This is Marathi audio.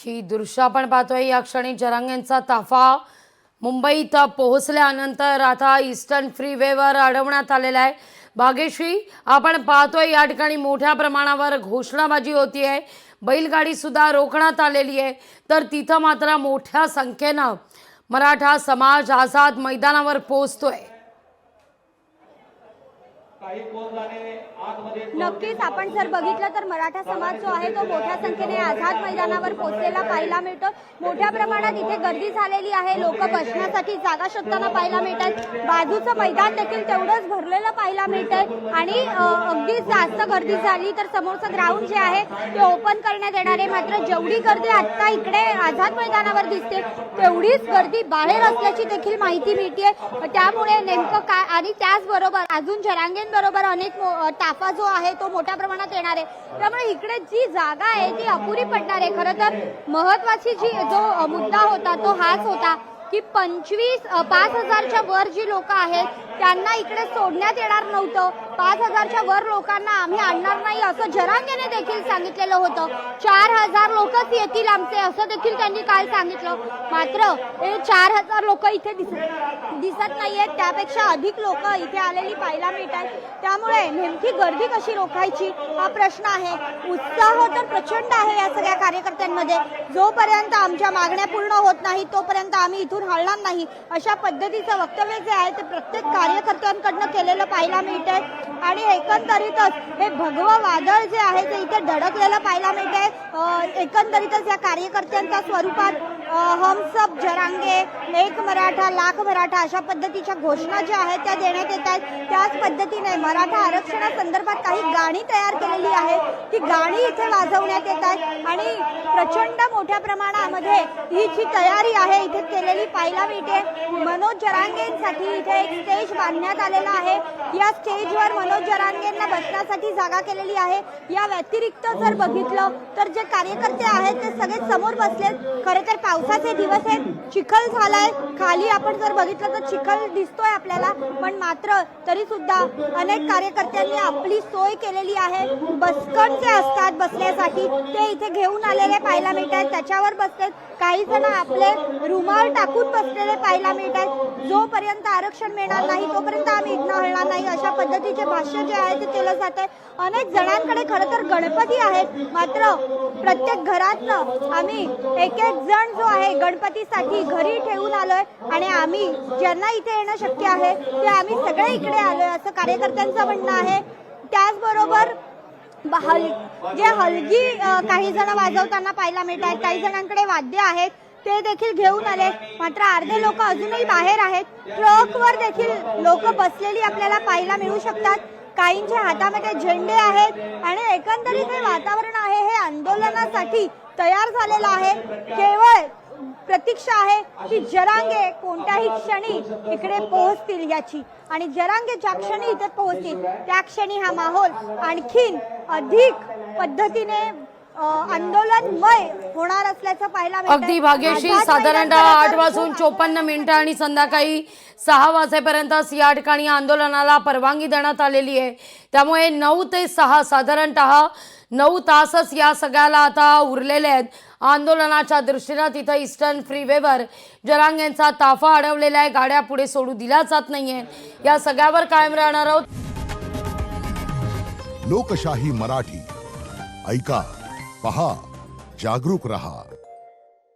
ही दृश्य आपण पाहतोय या क्षणी जरांगेंचा ताफा मुंबईत पोहोचल्यानंतर आता ईस्टर्न फ्रीवेवर अडवण्यात आलेला आहे। भाग्यश्री, आपण पाहतोय या ठिकाणी मोठ्या प्रमाणावर घोषणाबाजी होती आहे, बैलगाडी सुद्धा रोखण्यात आलेली आहे, तर तिथं मात्र मोठ्या संख्येनं मराठा समाज आझाद मैदानावर पोहोचतोय। नक्कीच आपण जर बघितलं तर मराठा समाज जो आहे तो मोठ्या संख्येने आझाद मैदानावर पोहोचलेला पाहायला मिळतो। मोठ्या प्रमाणात इथे गर्दी झालेली आहे, लोक बसण्यासाठी जागा शोधताना पाहायला मिळतात। बाजूचं मैदान देखील तेवढंच भरलेलं पाहायला मिळतंय आणि अगदी जास्त गर्दी झाली तर समोरचं ग्राउंड जे आहे ते ओपन करण्यात येणार आहे। मात्र जेवढी गर्दी आता इकडे आझाद मैदानावर दिसते तेवढीच गर्दी बाहेर असल्याची देखील माहिती मिळते। त्यामुळे नेमकं काय आणि त्याचबरोबर अजून जरांगेंबरोबर अनेक ताफा जो आहे तो मोठ्या प्रमाणात येणार आहे, त्यामुळे इकडे जी जागा आहे ती अपुरी पडणार आहे। खरं तर महत्वाची जो मुद्दा होता तो हाच होता की 5,000च्या वर जी लोक आहेत त्यांना इकडे सोडण्यात येणार नव्हतं। 5,000च्या वर लोकांना आम्ही आणणार नाही असं जरांगेने देखील सांगितलेलं होतं। 4,000 लोकच येतील आमचे असं देखील त्यांनी काल सांगितलं। मात्र हे 4,000 लोक इथे दिसत नाहीयेत, त्यापेक्षा अधिक लोक इथे आलेली पाहायला मिळतात। त्यामुळे नेमकी गर्दी कशी रोखायची हा प्रश्न आहे। उत्साह तर प्रचंड आहे या सगळ्या कार्यकर्त्यांमध्ये। जोपर्यंत आमच्या मागण्या पूर्ण होत नाही तोपर्यंत आम्ही इथून हलणार नाही अशा पद्धतीचं वक्तव्य जे आहे ते प्रत्येक कार्यकर्त्यांकडनं केलेलं पाहायला मिळतंय। आणि एकंदरीतच हे भगवं वादळ जे आहे ते इथे धडकलेलं पाहायला मिळतंय। एकंदरीतच या कार्यकर्त्यांच्या स्वरूपात हम सब जरांगे, एक मराठा लाख मराठा अशा पद्धतीच्या घोषणा ज्या आहेत त्या देण्यात येत आहेत। त्याच पद्धतीने मराठा आरक्षणासंदर्भात काही गाणी तयार केलेली आहे, ती गाणी इथे वाजवण्यात येत आहेत आणि प्रचंड मोठ्या प्रमाणामध्ये ही जी तयारी आहे इथे केलेली पाहायला मिळते। मनोज जरांगेंसाठी इथे एक स्टेज बांधण्यात आलेला आहे, या स्टेजवर मनोज जरांगेंना बसण्यासाठी जागा केलेली आहे। या व्यतिरिक्त जर बघितलं तर जे कार्यकर्ते आहेत ते सगळे समोर बसलेत। खरं तर पावसाचे दिवस आहेत, चिखल झालाय, खाली आपण जर बघितलं तर चिखल दिसतोय आपल्याला, पण मात्र तरी सुद्धा अनेक कार्यकर्त्यांनी आपली सोय केलेली आहे। बसकण जे असतात बसण्यासाठी ते इथे घेऊन आलेले पाहायला मिळतात, त्याच्यावर बसतात। काही जण आपले रुमाल टाकून बसलेले पाहायला मिळतात। जोपर्यंत आरक्षण मिळणार नाही तोपर्यंत आम्ही इथनं हलणार नाही अशा पद्धतीचे भाष्य जे आहे ते केलं जात आहे। अनेक जणांकडे खरं तर गणपती आहेत, मात्र प्रत्येक घरातनं आम्ही एक जण जो आहे गणपतीसाठी घरी ठेवून आलोय आणि आम्ही ज्यांना इथे येणं शक्य आहे ते आम्ही सगळे इकडे आलोय असं कार्यकर्त्यांचं म्हणणं आहे। त्याचबरोबर जे हलगी काही जण वाजवताना पाहायला मिळतात, काही जणांकडे वाद्य आहेत ते देखील घेऊन आले, मात्र अर्धे लोक अजूनही बाहेर आहेत। ट्रकवर देखील लोक बसलेली आपल्याला पाहायला मिळू शकतात, काहींच्या हातामध्ये झेंडे आहेत आणि एकंदरीत हे वातावरण आहे हे आंदोलनासाठी तयार झालेलं आहे। केवळ प्रतीक्षा आहे की जरांगे कोणत्याही क्षणी इकडे पोहोचतील याची, आणि जरांगे ज्या क्षणी इथे पोहोचतील त्या क्षणी हा माहोल आणखीन अधिक पद्धतीने आंदोलनमय होणार असल्याचं पाहायला मिळतं। अगदी भाग्यश्री, साधारणतः 8:54 आणि संध्याकाळी 6 वाजेपर्यंत या ठिकाणी आंदोलनाला परवानगी देण्यात आलेली आहे। त्यामुळे 9 ते 6 साधारणतः 9 तासच या सगळ्याला आता उरलेले आहेत। आंदोलनाच्या दृष्टीने तिथं ईस्टर्न फ्रीवेवर जरांगेंचा ताफा अडवलेला आहे, गाड्या पुढे सोडू दिल्या जात नाहीये। या सगळ्यावर कायम राहणार आहोत। लोकशाही मराठी ऐका, पहा, जागरूक रहा।